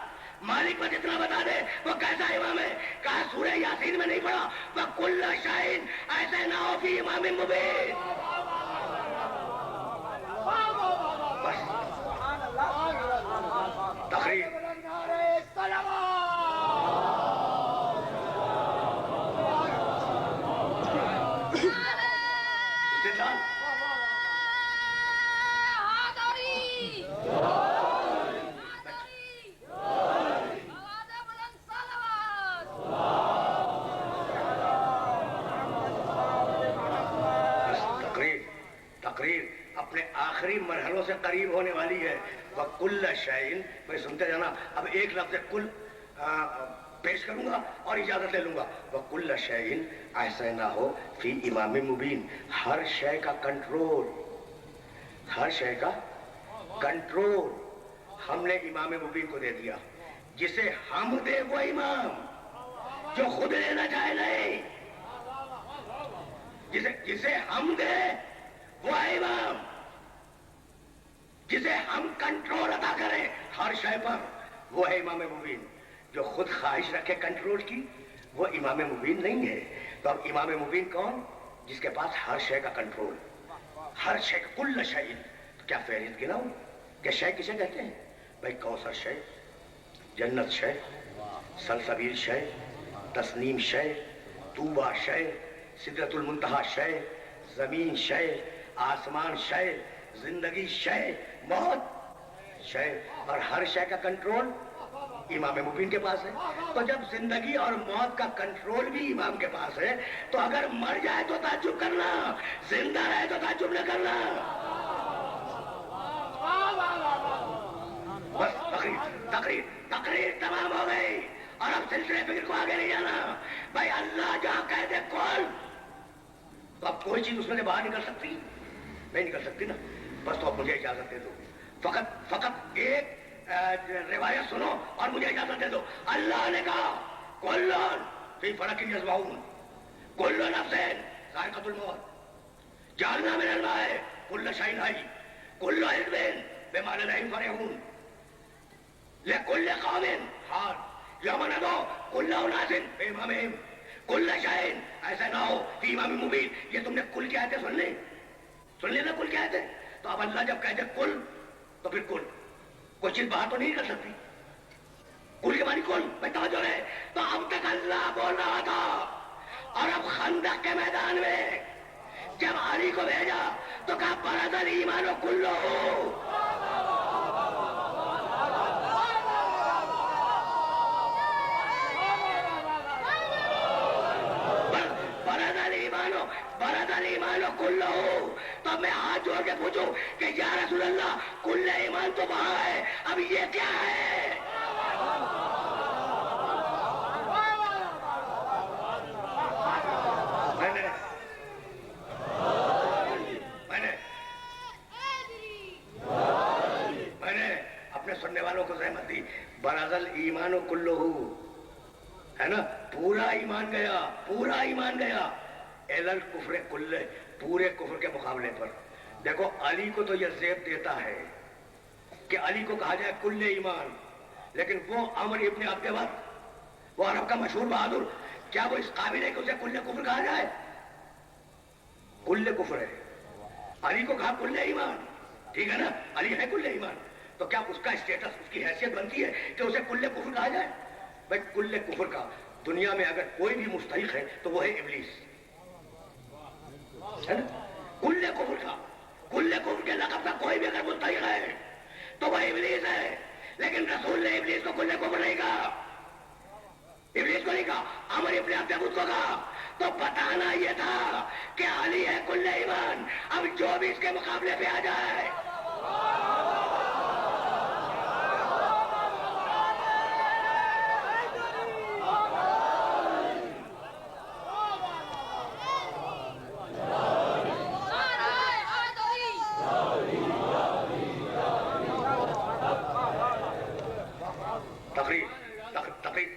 مالک پر جتنا بتا دے وہ کیسا امام ہے. کہا سورہ یاسین میں نہیں پڑھا وَكُلَّ شَيْءٍ أَحْصَيْنَاهُ فِي إِمَامٍ مُبِينٍ. بس تقریر. اپنے آخری مرحلوں سے قریب ہونے والی ہے. وَكُلَّ شَيْءٍ. میں سنتے جانا, اب ایک لفظ کل پیش کروں گا اور اجازت لے لوں گا. وَكُلَّ شَيْءٍ أَحْصَيْنَاهُ فِي إِمَامٍ مُبِينٍ. ہر شے کا کنٹرول, ہر شے کا کنٹرول ہم نے امام مبین کو دے دیا. جسے ہم دے وہ امام, جو خود لینا چاہے نہیں. جسے ہم دے وہ امام, جسے ہم کنٹرول عطا کریں ہر شے پر وہ ہے امام مبین. جو خود خواہش رکھے کنٹرول کی وہ امام مبین نہیں ہے. تو اب امام مبین کون؟ جس کے پاس ہر شے کا کنٹرول, ہر شے کا کل شے. کیا فہرست گناؤں کہ شے کسے کہتے ہیں؟ بھائی کوثر شے, جنت شے, سلسبیل شے, تسنیم شے, طوبہ شے, سدرۃ المنتہا شے, زمین شے, آسمان شے, زندگی شے, موت شے. اور ہر شے کا کنٹرول امام مبین کے پاس ہے. تو جب زندگی اور موت کا کنٹرول بھی امام کے پاس ہے تو اگر مر جائے تو تعجب کرنا, زندہ رہے تو تعجب نہ کرنا. بس تقریر تمام ہو گئی. اور اب سلسلے فکر کو آگے نہیں جانا. بھائی اللہ جہاں کہہ دے کون, تو اب کوئی چیز اس میں سے باہر نکل سکتی نہیں نکل سکتی نا. بس تو اب مجھے اجازت دے دو, فقط ایک روایت سنو اور مجھے اجازت دے دو. اللہ نے کہا کل فی فلک یسبحون, کل نفس ذائقۃ الموت, جعلنا من الماء كل شيء حي كل علم بما لديهم فرحون لكل قوم حال يوم ندعو كل اناس بامامهم كل شيء ایسا نہ ہو فی امام مبین. یہ تم نے کل کیا کہتے سن لینا کل کیا کہتے. تو اب اللہ جب کہتے کل تو پھر کل کوئی چیز باہر تو نہیں کر سکتی. کل کے معنی کل میں توجہ رہے. تو اب تک اللہ بول رہا تھا اور اب خندق کے میدان میں جب علی کو بھیجا تو کہا برز الایمان کلہ برز الایمان کلہ. تو میں ہاتھ جوڑ کے پوچھوں کہ یا رسول اللہ کل ایمان تو وہاں ہے اب یہ کیا ہے؟ میں نے اپنے سننے والوں کو زحمت دی. برز الایمان کلہ ہے نا, پورا ایمان گیا, پورا ایمان گیا. ایلل کفر کلے, پورے کفر کے مقابلے پر. دیکھو علی کو تو یہ زیب دیتا ہے کہ علی کو کہا جائے کل ایمان, لیکن وہ عمر ابن عبد وقت, وہ عرب کا مشہور بہادر, کیا وہ اس قابل ہے کہ اسے کل کفر کہا جائے؟ کل کفر ہے. علی کو کہا کل ایمان, ٹھیک ہے نا, علی ہے کل ایمان, تو کیا اس کا اسٹیٹس, اس کی حیثیت بنتی ہے کہ اسے کل کفر کہا جائے؟ بھائی کل کفر کا دنیا میں اگر کوئی بھی مستحق ہے تو وہ ہے ابلیس, ہے نا. کل کفر کا, کل کفر کے لقب کا کوئی بھی اگر مستحق ہے تو وہ ابلیس ہے. لیکن رسول نے ابلیس کو کل کفر نہیں کہا, ابلیس کو نہیں کہا, عمر ابن عبد وقت کو کہا. تو بتانا یہ تھا کہ علی ہے کل ایمان, اب جو بھی اس کے مقابلے پہ آ جائے.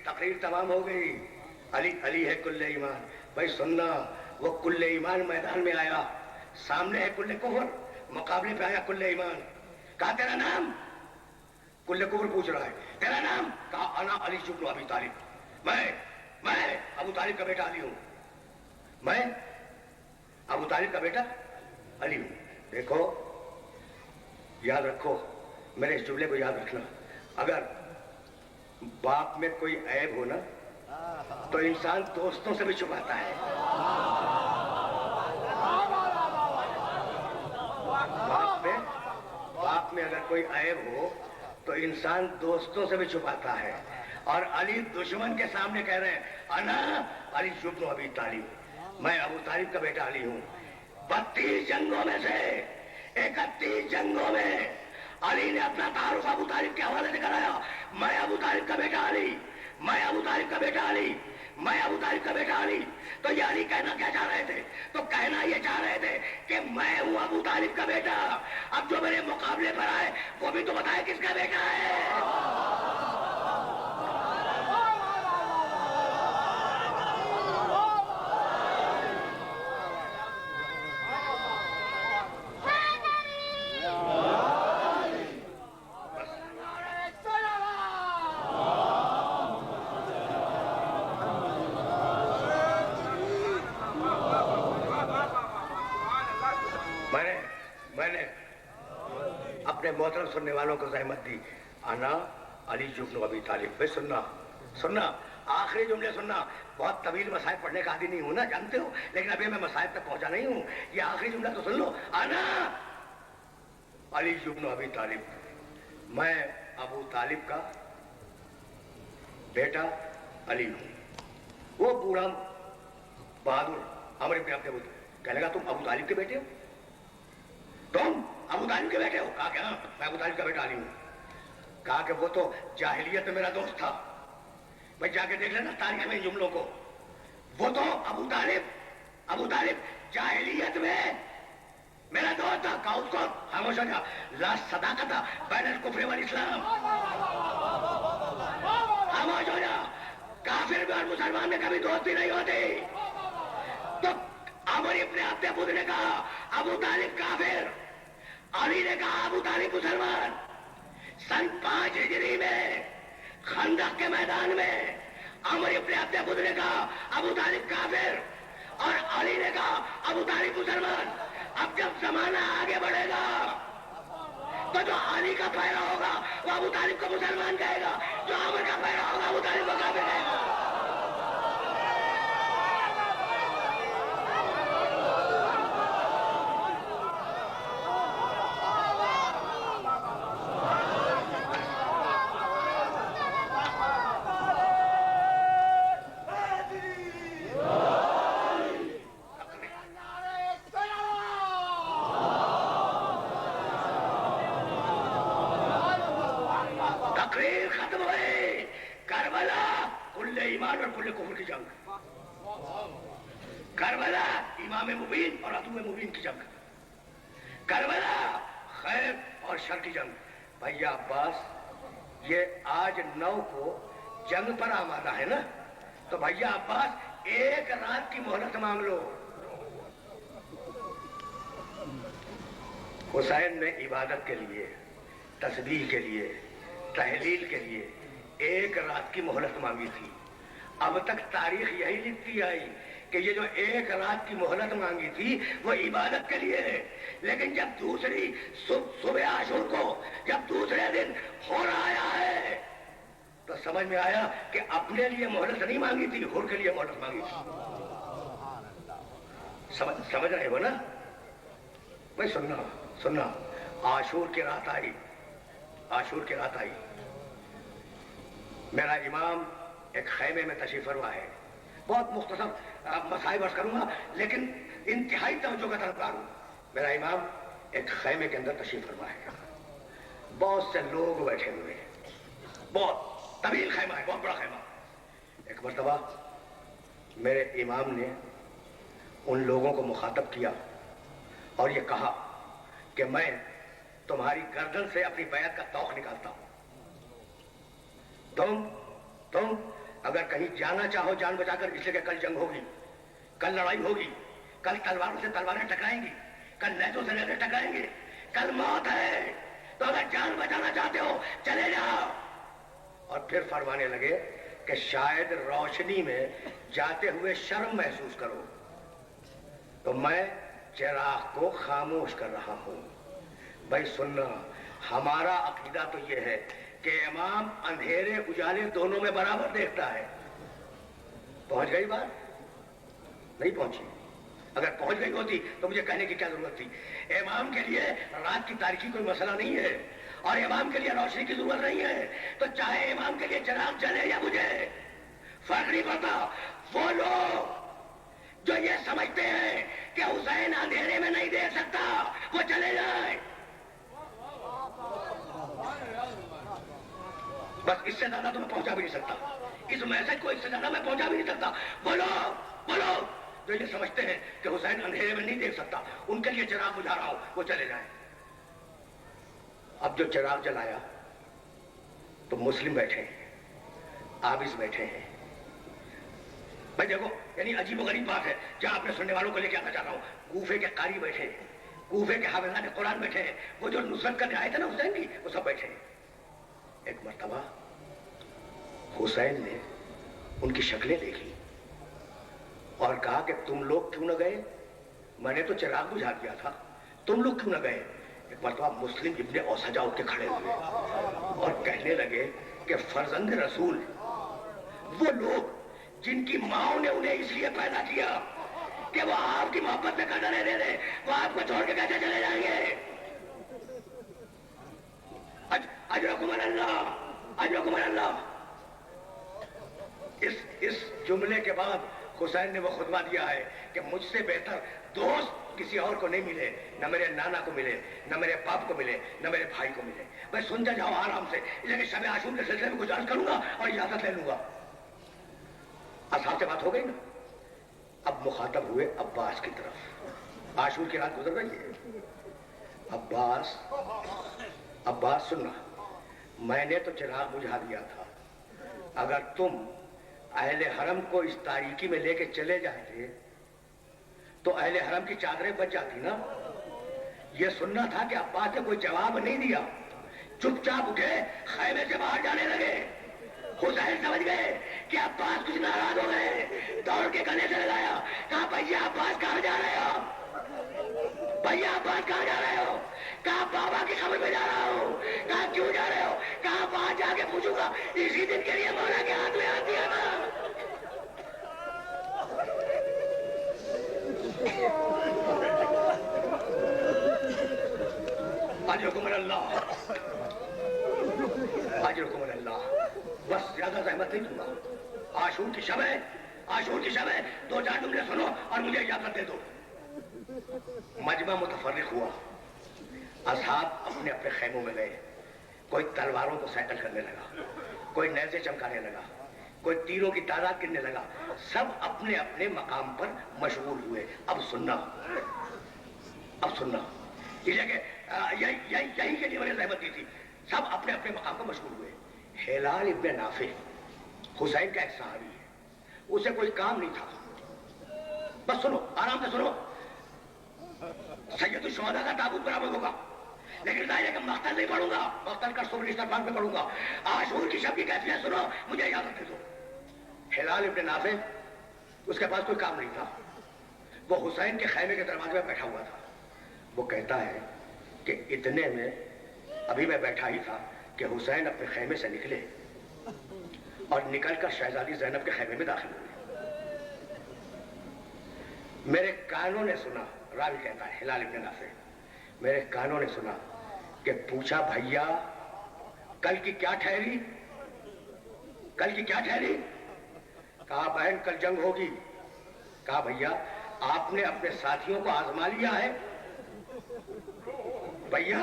تقریر تمام ہو گئی. علی علی ہے کل ایمان. بھائی سننا, وہ کل ایمان میدان میں آیا, سامنے ہے کل کفر, مقابلے پہ آیا کل ایمان. کہا تیرا نام؟ کل کفر پوچھ رہا ہے, تیرا نام؟ کہا انا علی بن ابی طالب, میں ابو طالب کا بیٹا علی ہوں, میں ابو طالب کا بیٹا علی ہوں. دیکھو یاد رکھو, میرے اس جملے کو یاد رکھنا, اگر باپ میں کوئی عیب ہو نا تو انسان دوستوں سے بھی چھپاتا ہے. باپ میں اگر کوئی عیب ہو تو انسان دوستوں سے بھی چھپاتا ہے. اور علی دشمن کے سامنے کہہ رہے ہیں انا علی بن ابی طالب, میں ابو طالب کا بیٹا علی ہوں. 32 جنگوں میں سے 31 جنگوں میں علی نے اپنا تعارف ابو طالب کے حوالے سے کرایا. میں ابو طالب کا بیٹا علی, میں ابو طالب کا بیٹا علی, میں ابو طالب کا بیٹا علی. تو یہ علی کہنا کیا چاہ رہے تھے؟ تو کہنا یہ چاہ رہے تھے کہ میں ہوں ابو طالب کا بیٹا. اب جو میرے مقابلے پر آئے وہ بھی تو بتائے کس کا بیٹا ہے. محترم سننے والوں کو زحمت دی, انا علی بن ابی طالب. بھائی سننا آخری جملے سننا. بہت طویل مصائب پڑھنے کا عادی نہیں ہوں نا, جانتے ہو, لیکن ابھی میں مصائب تک پہنچا نہیں ہوں. یہ آخری جملہ تو سن لو, انا علی بن ابی طالب, میں ابو طالب کا بیٹا علی ہوں. وہ بوڑھا بہادر عمر بن عبد وقت کہنے لگا تم ابو طالب کے بیٹے ہو, تم ابو طالب کے بیٹے ہو؟ کہا کہ ہاں میں ابو طالب کا بیٹا علی ہوں. کہا کہ وہ تو جاہلیت میں میرا دوست تھا. بھائی جا کے دیکھ لینا تاریخ میں ان جملوں کو. وہ تو ابو طالب جاہلیت میں میرا دوست تھا. کہا اس کو خاموش ہو جا, لا صداقت بین الکفر والاسلام, خاموش ہو جا. کافر میں اور مسلمان میں کبھی دوستی نہیں ہوتی. تو عمر ابن عبد وقت نے کہا ابو طالب کافر، علی نے کہا ابو طالب مسلمان۔ سن 5 ہجری میں خندق کے میدان میں عمر ابن عبد ود نے کہا ابو طالب کافر، اور علی نے کہا ابو طالب مسلمان۔ اب جب زمانہ آگے بڑھے گا تو جو علی کا پیرا ہوگا وہ ابو طالب کو مسلمان کہے گا، جو عمر کا پیرا ہوگا ابو طالب کو کافر کہے گا۔ ختم ہوئے کربلا، کل ایمان اور کل کفر کی جنگ۔ کربلا امام مبین اور عدو مبین کی جنگ، کربلا خیر اور شر کی جنگ۔ بھیا عباس یہ آج 9 کو جنگ پر آمادہ ہے نا، تو بھیا عباس 1 رات کی مہلت مانگ لو۔ حسین نے عبادت کے لیے، تسبیح کے لیے، تحلیل کے لیے 1 رات کی مہلت مانگی تھی۔ اب تک تاریخ یہی لکھتی آئی کہ یہ جو 1 رات کی مہلت مانگی تھی وہ عبادت کے لیے ہے، لیکن جب دوسری صبح عاشور کو جب دوسرے دن ہو آیا ہے تو سمجھ میں آیا کہ اپنے لیے مہلت نہیں مانگی تھی، ہور کے لیے مہلت مانگی تھی۔ سمجھ رہے ہو نا بھائی؟ سننا عاشور کی رات آئی، عاشور کی رات آئی، میرا امام ایک خیمے میں تشریف فرما ہے۔ بہت مختصر مسائل عرض کروں گا لیکن انتہائی توجہ کا طلبگار ہوں۔ میرا امام ایک خیمے کے اندر تشریف فرما ہے، بہت سے لوگ بیٹھے ہوئے ہیں، بہت طویل خیمہ ہے، بہت بڑا خیمہ۔ ایک مرتبہ میرے امام نے ان لوگوں کو مخاطب کیا اور یہ کہا کہ میں تمہاری گردن سے اپنی بیعت کا توق نکالتا ہوں۔ تم اگر کہیں جانا چاہو جان بچا کر، اس لیے کہ کل جنگ ہوگی، کل لڑائی ہوگی، کل تلواروں سے تلواریں ٹکرائیں گی، کل نیزوں سے نیزیں ٹکرائیں گے، کل موت ہے، تو اگر جان بچانا چاہتے ہو چلے جاؤ۔ اور پھر فرمانے لگے کہ شاید روشنی میں جاتے ہوئے شرم محسوس کرو، تو میں چراغ کو خاموش کر رہا ہوں۔ بھائی سننا، ہمارا عقیدہ تو یہ ہے کہ امام اندھیرے اجالے دونوں میں برابر دیکھتا ہے۔ پہنچ گئی بات؟ نہیں پہنچی؟ اگر پہنچ گئی ہوتی تو مجھے کہنے کی کیا ضرورت تھی؟ امام کے لیے رات کی تاریکی کوئی مسئلہ نہیں ہے، اور امام کے لیے روشنی کی ضرورت نہیں ہے، تو چاہے امام کے لیے چراغ جلے یا بجھے فرق نہیں پڑتا۔ وہ لوگ جو یہ سمجھتے ہیں کہ حسین اندھیرے میں نہیں دیکھ سکتا وہ چلے جائیں۔ بس اس سے زیادہ تو میں پہنچا بھی نہیں سکتا، اس میسج کو اس سے زیادہ میں پہنچا بھی نہیں سکتا۔ بولو جو یہ سمجھتے ہیں کہ حسین اندھیرے میں نہیں دیکھ سکتا، ان کے لیے چراغ بجھا رہا ہوں، وہ چلے جائیں۔ اب جو چراغ جلایا تو مسلم بیٹھے ہیں، عابس بیٹھے ہیں۔ بھائی دیکھو، یعنی عجیب و غریب بات ہے جہاں اپنے سننے والوں کو لے کے آنا چاہ رہا ہوں۔ کوفے کے قاری بیٹھے ہیں، کوفے کے حافظان قرآن بیٹھے ہیں، وہ جو نصرت کرنے آئے تھے نا حسین کی، وہ سب بیٹھے ہیں۔ ایک مرتبہ حسین نے ان کی شکلیں دیکھی اور کہا کہ تم لوگ کیوں نہ گئے؟ میں نے تو چراغ بجھا دیا تھا، تم لوگ کیوں نہ گئے؟ ایک مرتبہ مسلم ابن اوسجا اٹھ کے کھڑے ہوئے اور کہنے لگے کہ فرزند رسول، وہ لوگ جن کی ماں نے انہیں اس لیے پیدا کیا کہ وہ آپ کی محبت میں قدر دے دے، وہ آپ کو چھوڑ کے کیسے چلے جائیں گے؟ اجرکم اللہ، اجرکم اللہ۔ اس جملے کے بعد حسین نے وہ خطبہ دیا ہے کہ مجھ سے بہتر دوست کسی اور کو نہیں ملے، نہ میرے نانا کو ملے، نہ میرے باپ کو ملے، نہ میرے بھائی کو ملے۔ میں سنتے جاؤ آرام سے، لیکن شب عاشور کے سلسلے میں کچھ عرض کروں گا اور اجازت لے لوں گا۔ اصحاب سے بات ہو گئی نا؟ اب مخاطب ہوئے عباس کی طرف۔ عاشور کی رات گزر رہی ہے، عباس سننا، میں نے تو چراغ بجھا دیا تھا، اگر تم اہل حرم کو اس تاریکی میں لے کے چلے جاتے تو اہل حرم کی چادریں بچ جاتی نا. یہ سننا تھا کہ عباس نے کوئی جواب نہیں دیا, چپ چاپ اٹھے, خیمے سے باہر جانے لگے. حسین سمجھ گئے کہ عباس کچھ ناراض ہو گئے, دوڑ کے گلے سے لگایا, کہا بھیا عباس کہاں جا رہے ہو؟ بھیا عباس کہاں جا رہے ہو؟ کہا بابا کی خبر پہ جا رہا ہوں. کہا کیوں جا رہے ہو؟ کہا وہاں جا کے پوچھوں گا اسی دن کے لیے مولا کے ہاتھ میں ہاتھ دیا نا. اجرکم اللہ, اجرکم اللہ. بس زیادہ زحمت نہیں دوں گا. عاشور کی شب ہے, عاشور کی شب ہے, 2-4 جملے سنو اور مجھے اجازت دے دو. مجمع متفرق ہوا, اصحاب اپنے اپنے خیموں میں گئے. کوئی تلواروں کو سیٹل کرنے لگا, کوئی نیزے چمکانے لگا, کوئی تیروں کی تعداد گننے لگا. سب اپنے اپنے مقام پر مشغول ہوئے. اب سننا, اب سننا, یہی کے لیے میں نے زحمت دی تھی. سب اپنے اپنے مقام پر مشغول ہوئے. ہلال ابن نافع حسین کا ایک صحابی ہے, اسے کوئی کام نہیں تھا. بس سنو, آرام سے سنو. سید الشہداء کا تابوت برآمد ہوگا, لیکن ظاہر ہے کہ مقتل نہیں پڑھوں گا, مقتل کا صبح استغفار پہ پڑھوں گا. عاشور کی شب کی کیفیت سنو, مجھے اجازت دے دو. ہلال ابن نافع, اس کے پاس کوئی کام نہیں تھا. وہ حسین کے خیمے کے دروازے میں بیٹھا ہوا تھا. وہ کہتا ہے کہ اتنے میں ابھی میں بیٹھا ہی تھا کہ حسین اپنے خیمے سے نکلے اور نکل کر شہزادی زینب کے خیمے میں داخل ہوئے. میرے کانوں نے سنا, راوی کہتا ہے ہلال ابن نافع, میرے کانوں نے سنا کہ پوچھا بھیا کل کی کیا ٹھہری, کل کی کیا ٹھہری؟ کہا بہن کل جنگ ہوگی. کہا بھیا آپ نے اپنے ساتھیوں کو آزما لیا ہے؟ بھیا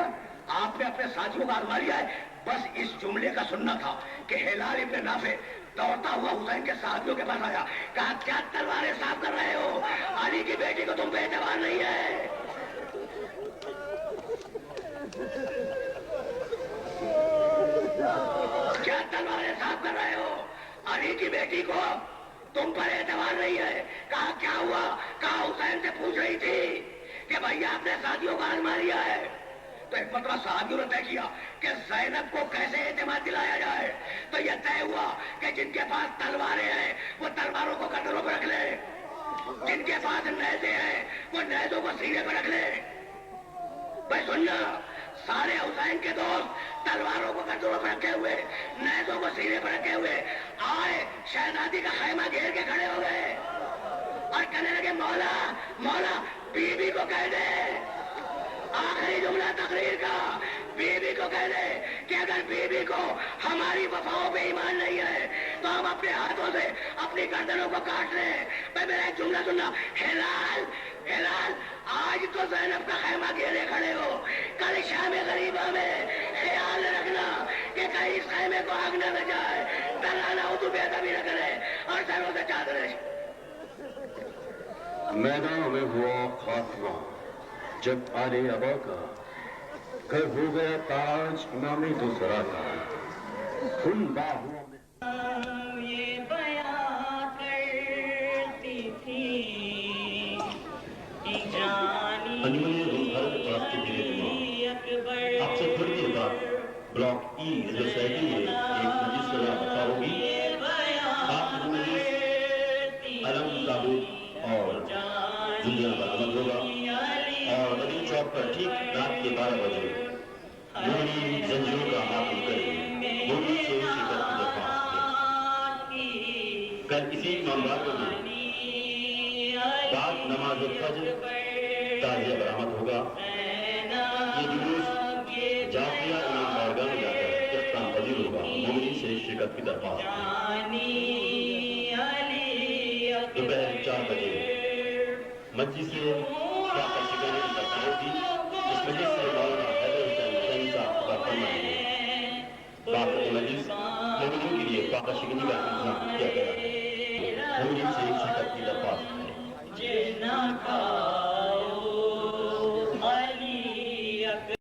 آپ نے اپنے ساتھیوں کو آزما لیا ہے؟ بس اس جملے کا سننا تھا کہ ہلال ابن نافع دوڑتا ہوا حسین کے ساتھیوں کے پاس آیا. کہا کیا تلواریں صاف کر رہے ہو؟ علی کی بیٹی کو تم پہ اعتبار نہیں ہے. کیا تلواریں صاف کر رہے ہو؟ علی کی بیٹی کو تم پر اعتبار نہیں ہے. کہا کیا ہوا؟ کہا حسین سے پوچھ رہی تھی کہ بھیا اپنے ساتھیوں کو آزما لیا ہے. تو ایک مرتبہ صحابیوں نے طے کیا کہ زینب کو کیسے اعتماد دلایا جائے. تو یہ طے ہوا کہ جن کے پاس تلواریں ہیں وہ تلواروں کو کندھوں پہ رکھ لے, جن کے پاس نیزے ہیں وہ نیزوں کو سینے پہ رکھ لے. بھائی سننا, سارے حسین کے دوست تلواروں کو کندھوں پہ رکھے ہوئے, نیزوں کو سینے پہ رکھے ہوئے آئے, شہزادی کا خیمہ گھیر کے کھڑے ہو گئے اور کہنے لگے مولا مولا بی بی کو کہہ دے, آخری جملہ تقریر کا, بی بی کو کہہ دے کہ اگر بی بی کو ہماری وفاؤں پہ ایمان نہیں ہے تو ہم اپنے ہاتھوں سے اپنی گردنوں کو کاٹ لیں. میں میرا ایک جملہ سننا, ہلال ہلال آج تو زینب کا خیمہ گھیرے کھڑے ہو, کل شام غریبہ میں خیال رکھنا کہ کہیں اس خیمے کو آگ نہ لگ جائے, دلانا ہو تو بے ادبی نہ کرے اور سروں سے چادریں. میدان میں ہوا خاتمہ جب آل ابا کا گھر ہو گیا تاج امام دوسرا کا, ان باہوں میں یہ بیاں کرتی تھی کہ جانی اکبر. آپ سے تھوڑی دیر بعد بلاک ای جو سیٹی ہے ایک مجلس سے بتا ہوگی. آپ کو مجلس علم تابوت اور دنیا برآمد ہوگا اور ندی چوک پر ٹھیک رات کے 12 بجے مونی زنجیروں کا حاکم کرے مونی سے شکر کی درخواست ہے. کل اسی امامباروں میں بعد نماز فجر تازیہ برآمد ہوگا. یہ جلوس جعفریہ امام بارگاہ میں جا کر اختتام پذیر ہوگا. مونی سے شرکت کی درخواست ہے. دوپہر 4 بجے مجلس سے فاقہ شکنی انتقال ہوگی. اس مجلس سے مولانا حیدر حسین حسین صاحب کا فرمان ہے. باقی مجلس مومنوں کے لیے فاقہ شکنی کا انتظام کیا گیا ہے. مومنین سے شرکت کی درخواست ہے.